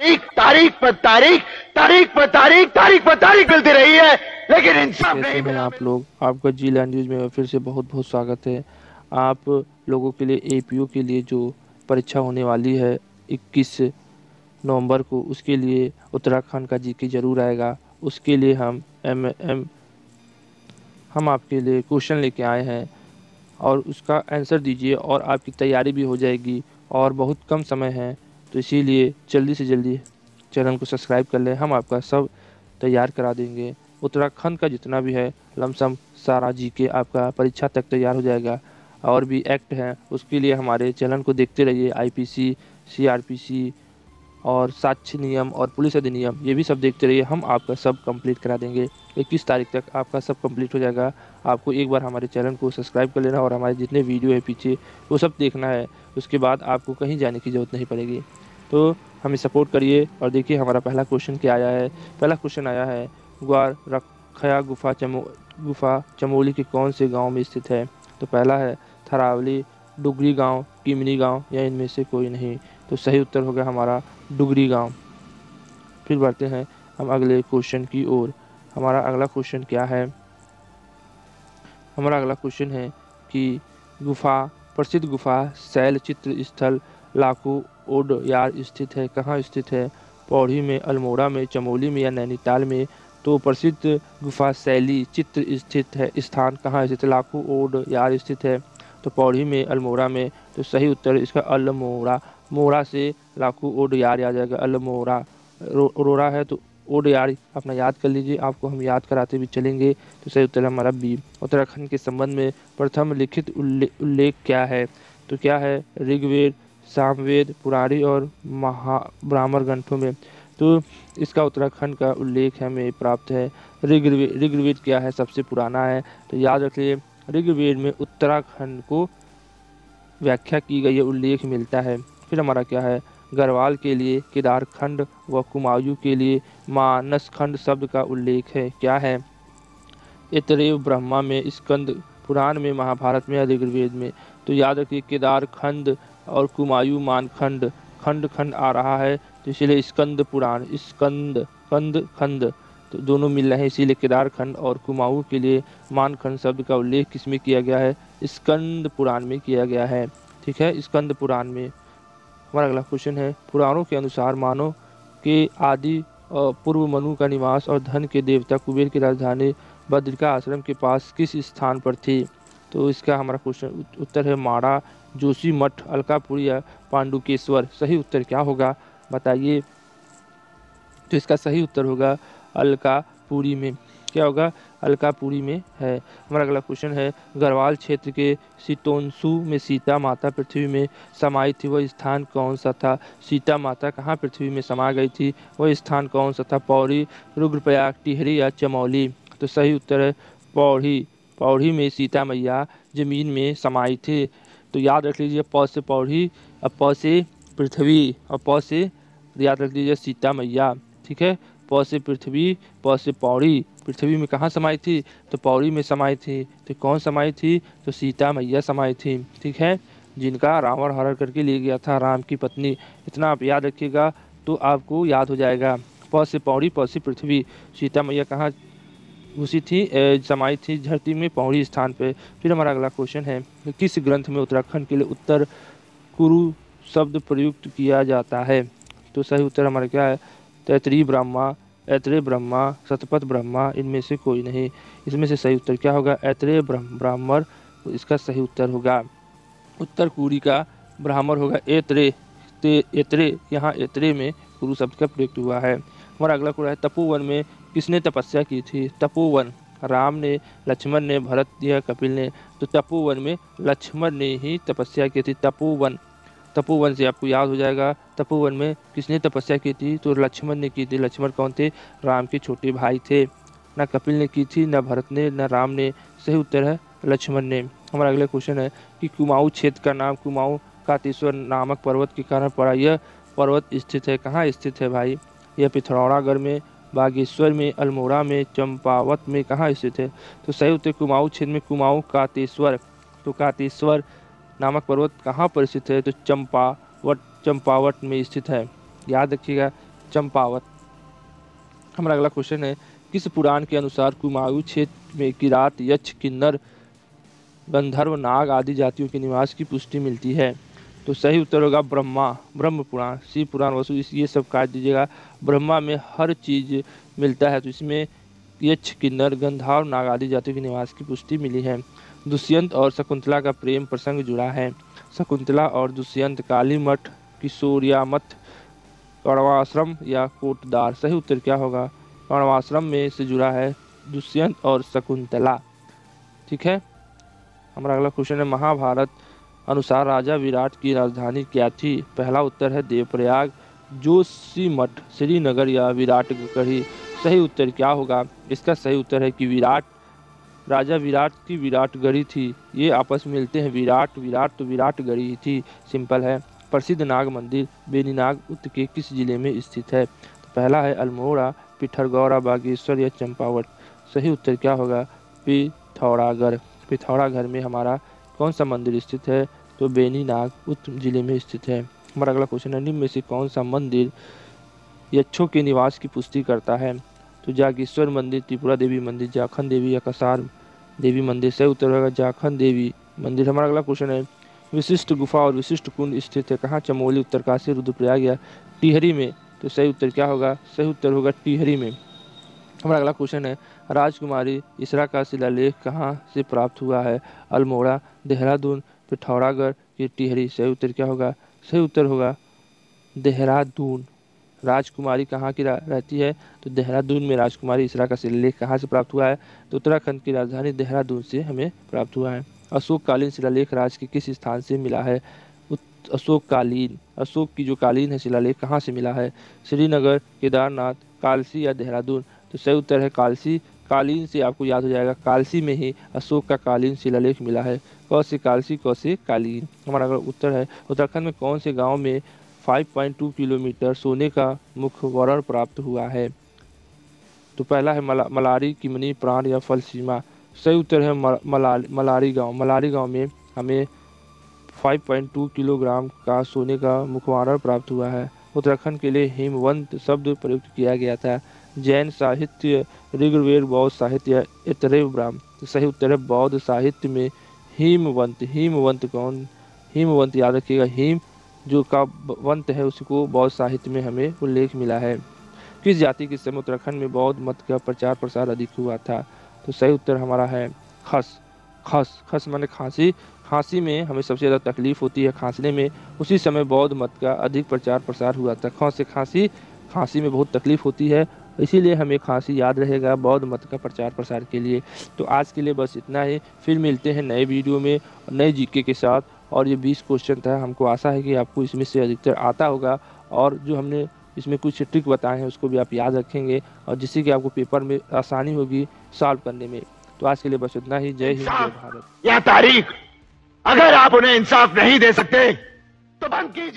तारीख पर तारीख, तारीख पर तारीख, तारीख पर तारीख मिलती रही है, लेकिन इंसाफ कैसे नहीं हैं मिला। आप लोग। आपका जी लैंड न्यूज़ में फिर से बहुत बहुत स्वागत है। आप लोगों के लिए एपीओ के लिए जो परीक्षा होने वाली है 21 नवंबर को, उसके लिए उत्तराखंड का जीके जरूर आएगा। उसके लिए हम आपके लिए क्वेश्चन लेके आए हैं और उसका आंसर दीजिए और आपकी तैयारी भी हो जाएगी और बहुत कम समय है। तो इसीलिए जल्दी से जल्दी चैनल को सब्सक्राइब कर लें, हम आपका सब तैयार करा देंगे। उत्तराखंड का जितना भी है लमसम सारा जीके आपका परीक्षा तक तैयार हो जाएगा। और भी एक्ट हैं उसके लिए हमारे चैनल को देखते रहिए। आईपीसी, सीआरपीसी और साक्ष्य नियम और पुलिस अधिनियम, ये भी सब देखते रहिए, हम आपका सब कंप्लीट करा देंगे। 21 तारीख तक आपका सब कंप्लीट हो जाएगा। आपको एक बार हमारे चैनल को सब्सक्राइब कर लेना और हमारे जितने वीडियो है पीछे वो सब देखना है। उसके बाद आपको कहीं जाने की ज़रूरत नहीं पड़ेगी। तो हमें सपोर्ट करिए। और देखिए हमारा पहला क्वेश्चन क्या आया है। पहला क्वेश्चन आया है, ग्वार रखया गुफा चमोली के कौन से गाँव में स्थित है। तो पहला है थरावली, डुगरी गाँव, किमनी गाँव या इनमें से कोई नहीं। तो सही उत्तर होगा हमारा डुगरी गांव। फिर बढ़ते हैं हम अगले क्वेश्चन की ओर। हमारा अगला क्वेश्चन क्या है। हमारा अगला क्वेश्चन है कि गुफा प्रसिद्ध गुफा शैल चित्र स्थल लाखू ओडयार स्थित है, कहाँ स्थित है। पौड़ी में, अल्मोड़ा में, चमोली में या नैनीताल में। तो प्रसिद्ध गुफा शैली चित्र स्थित है स्थान कहाँ स्थित है, लाखू ओडयार स्थित है। तो पौड़ी में, अल्मोड़ा में। तो सही उत्तर इसका अल्मोड़ा। मोड़ा से लाखू ओडयार आ जाएगा, अल्मोड़ा। रोड़ा है तो ओडयार अपना याद कर लीजिए, आपको हम याद कराते भी चलेंगे। तो सही उत्तर हमारा बी। उत्तराखंड के संबंध में प्रथम लिखित उल्लेख क्या है। तो क्या है, ऋग्वेद, सामवेद, पुराणी और महाब्राह्मण ग्रंथों में। तो इसका उत्तराखंड का उल्लेख हमें प्राप्त है ऋग्वेद। ऋग्वेद क्या है, सबसे पुराना है। तो याद रखिए ऋग्वेद में उत्तराखंड को व्याख्या की गई है, उल्लेख मिलता है। फिर हमारा क्या है, गढ़वाल के लिए केदारखंड व कुमायूं के लिए मानसखंड शब्द का उल्लेख है। क्या है, ऐतरेय ब्रह्मा में, स्कंद पुराण में, महाभारत में या ऋग्वेद में। तो याद रखिए केदारखंड और कुमायूं मानखंड, खंड खंड आ रहा है तो इसीलिए स्कंद पुराण, स्कंद कंद खंड तो दोनों मिल रहे हैं, इसीलिए केदारखंड और कुमाऊं के लिए मानखंड शब्द का उल्लेख किसमें किया गया है, स्कंद पुराण में किया गया है। ठीक है, स्कंद पुराण में। हमारा अगला क्वेश्चन है, पुराणों के अनुसार मानव के आदि पूर्व मनु का निवास और धन के देवता कुबेर की राजधानी बद्रिका आश्रम के पास किस स्थान पर थी। तो इसका हमारा क्वेश्चन उत्तर है माड़ा, जोशी मठ, अलकापुरी या पांडुकेश्वर। सही उत्तर क्या होगा बताइए। तो इसका सही उत्तर होगा अलकापुरी में। क्या होगा, अलकापुरी में है। हमारा अगला क्वेश्चन है, गढ़वाल क्षेत्र के सितोंसु में सीता माता पृथ्वी में समाई थी, वह स्थान कौन सा था। सीता माता कहाँ पृथ्वी में समा गई थी, वह स्थान कौन सा था। पौड़ी, रुद्रप्रयाग, टिहरी या चमौली। तो सही उत्तर है पौड़ी। पौड़ी में सीता मैया जमीन में समाई थी। तो याद रख लीजिए पौ से पौड़ी और पौ से पृथ्वी और पौ से याद रख लीजिए सीता मैया। ठीक है, पौ से पृथ्वी, पौ से पौड़ी। पृथ्वी में कहाँ समाई थी, तो पौड़ी में समाई थी। तो कौन समाई थी, तो सीता मैया समाई थी। ठीक है, जिनका रावण हरण करके ले गया था राम की पत्नी। इतना आप याद रखिएगा तो आपको याद हो जाएगा। पौ से पौड़ी, पौ से पृथ्वी। सीता मैया कहाँ घुसी थी, समाई थी धरती में, पौड़ी स्थान पे। फिर हमारा अगला क्वेश्चन है, किस ग्रंथ में उत्तराखंड के लिए उत्तर कुरु शब्द प्रयुक्त किया जाता है। तो सही उत्तर हमारा क्या है, तैतरीय ब्रह्मा, ऐतरेय ब्रह्मा, शतपथ ब्रह्मा, इनमें से कोई नहीं। इसमें से सही उत्तर क्या होगा, ऐतरेय ब्राह्मण इसका सही उत्तर होगा। उत्तर कुरी का ब्राह्मण होगा ऐतरेय। ऐतरेय, यहाँ ऐतरेय में कुरु शब्द का प्रयुक्त हुआ है। हमारा अगला क्वेश्चन है, तपोवन में किसने तपस्या की थी। तपोवन, राम ने, लक्ष्मण ने, भरत या कपिल ने। तो तपोवन में लक्ष्मण ने ही तपस्या की थी। तपोवन, तपोवन से आपको याद हो जाएगा तपोवन में किसने तपस्या की थी, तो लक्ष्मण ने की थी। लक्ष्मण कौन थे, राम के छोटे भाई थे। ना कपिल ने की थी, ना भरत ने, ना राम ने। सही उत्तर है लक्ष्मण ने। हमारा अगला क्वेश्चन है कि कुमाऊं क्षेत्र का नाम कुमाऊं कातेश्वर नामक पर्वत के कारण पड़ा। यह पर्वत स्थित है कहाँ स्थित है भाई, यह पिथौरागढ़ में, बागेश्वर में, अल्मोड़ा में, चंपावत में, कहाँ स्थित है। तो सही उत्तर कुमाऊं क्षेत्र में कुमाऊं कातेश्वर। तो कातेश्वर नामक पर्वत कहाँ पर स्थित है, तो चंपावत में स्थित है। याद रखिएगा चंपावत। हमारा अगला क्वेश्चन है, किस पुराण के अनुसार कुमाऊं क्षेत्र में किरात, यक्ष, किन्नर, गंधर्व, नाग आदि जातियों के निवास की पुष्टि मिलती है? तो सही उत्तर होगा ब्रह्म पुराण, शिव पुराण, वसु, ये सब काट दीजिएगा। ब्रह्मा में हर चीज मिलता है, तो इसमें यक्ष, किन्नर, गंधर्व, नाग आदि जातियों के निवास की पुष्टि मिली है। दुष्यंत और शकुंतला का प्रेम प्रसंग जुड़ा है। शकुंतला और दुष्यंत कालीमठ, किशोरियामठ, कण्वाश्रम या कोटद्वार? सही उत्तर क्या होगा? कण्वाश्रम में से जुड़ा है दुष्यंत और शकुंतला। ठीक है। हमारा अगला क्वेश्चन है, महाभारत अनुसार राजा विराट की राजधानी क्या थी? पहला उत्तर है देवप्रयाग, जोशीमठ, श्रीनगर या विराटगढ़ी? सही उत्तर क्या होगा? इसका सही उत्तर है कि राजा विराट की विराटगढ़ी थी। ये आपस में मिलते हैं, विराट तो विराटगढ़ी ही थी। सिंपल है। प्रसिद्ध नाग मंदिर बेनीनाग उत्तर के किस जिले में स्थित है? तो पहला है अल्मोड़ा, पिथौरागढ़, बागेश्वर या चंपावत? सही उत्तर क्या होगा? पिथौरागढ़। पिथौरागढ़ में हमारा कौन सा मंदिर स्थित है? तो बेनीनाग उत्तर जिले में स्थित है। हमारा अगला क्वेश्चन है, निम्न में से कौन सा मंदिर यक्षों के निवास की पुष्टि करता है? तो जागेश्वर मंदिर, त्रिपुरा देवी मंदिर, जाखन देवी या कसार देवी मंदिर? सही उत्तर होगा जाखन देवी मंदिर। हमारा अगला क्वेश्चन है, विशिष्ट गुफा और विशिष्ट कुंड स्थित है कहाँ? चमोली, उत्तरकाशी, रुद्रप्रयाग या टिहरी में? तो सही उत्तर क्या होगा? सही उत्तर होगा टिहरी में। हमारा अगला क्वेश्चन है, राजकुमारी इसरा का शिलालेख कहाँ से प्राप्त हुआ है? अल्मोड़ा, देहरादून, पिथौरागढ़ या टिहरी? सही उत्तर क्या होगा? सही उत्तर होगा देहरादून। राजकुमारी कहाँ की रहती है? तो देहरादून में राजकुमारी इसरा का शिलालेख कहाँ से प्राप्त हुआ है? तो उत्तराखंड की राजधानी देहरादून से हमें प्राप्त हुआ है। अशोककालीन शिलालेख राज्य के किस स्थान से मिला है? अशोक की जो कालीन है शिलालेख कहाँ से मिला है? श्रीनगर, केदारनाथ, कालसी या देहरादून? तो सही उत्तर है कालसी। कालीन से आपको याद हो जाएगा, कालसी में ही अशोक का कालीन शिलालेख मिला है। क से कालसी, क से कालीन। हमारा अगला उत्तर है, उत्तराखंड में कौन से गांव में 5.2 किलोमीटर सोने का मुखवरण प्राप्त हुआ है? तो पहला है मलारी, किमनी, प्राण या फलसीमा? सही उत्तर है मलारी गांव। मलारी गांव में हमें 5.2 किलोग्राम का सोने का मुखवरण प्राप्त हुआ है। उत्तराखंड के लिए हिमवंत शब्द प्रयुक्त किया गया था। जैन साहित्य, ऋग्वेद, बौद्ध साहित्य या ऐतरेय ब्राह्मण? तो सही उत्तर है बौद्ध साहित्य में हिमवंत। हिमवंत याद रखिएगा, हिम जो का वंत है उसको बौद्ध साहित्य में हमें उल्लेख मिला है। किस जाति के समय उत्तराखंड में बौद्ध मत का प्रचार प्रसार अधिक हुआ था? तो सही उत्तर हमारा है खस माने खांसी। खांसी में हमें सबसे ज़्यादा तकलीफ होती है खांसने में, उसी समय बौद्ध मत का अधिक प्रचार प्रसार हुआ था। खांसी में बहुत तकलीफ होती है, इसीलिए हमें खांसी याद रहेगा बौद्ध मत का प्रचार प्रसार के लिए। तो आज के लिए बस इतना ही, फिर मिलते हैं नए वीडियो में नए जीके के साथ। और ये 20 क्वेश्चन था, हमको आशा है कि आपको इसमें से अधिकतर आता होगा, और जो हमने इसमें कुछ ट्रिक बताए हैं उसको भी आप याद रखेंगे, और जिससे कि आपको पेपर में आसानी होगी सॉल्व करने में। तो आज के लिए बस इतना ही। जय हिंद, जय भारत। या तारीख, अगर आप उन्हें इंसाफ नहीं दे सकते तो बंद कीजिए।